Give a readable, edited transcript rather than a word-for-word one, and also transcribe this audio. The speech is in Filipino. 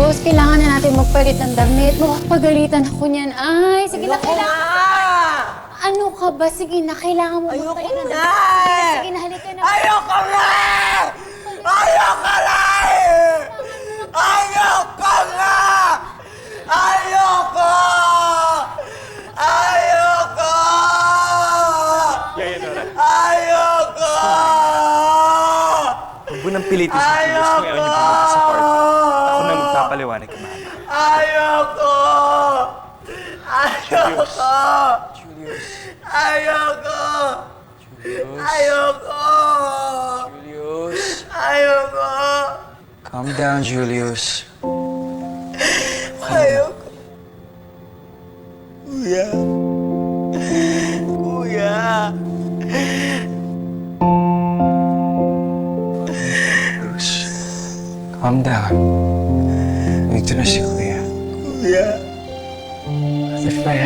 Julius, kailangan na natin magpalit ng damit. Makapagalitan ako niyan. Ay, sige na, kailangan. Ano ka ba? Sige na, kailangan mo magpalit ng damit. Sige na, halika na. Ayoko na! Ayoko na! Ayoko na! Ayoko! Ayoko! Ayoko! Huwag mo nang pilitin si Julius kung ayaw niyo pumunta sa party. Ako na magpapaliwanag kay Mama. Ayoko! Ayoko! Julius. Ayoko! Julius. Ayoko! Julius. Ayoko! Calm down, Julius. Ayoko! Kuya! Kuya! Julius. Calm down. Dito na si Kuya. Kuya! Butterfly,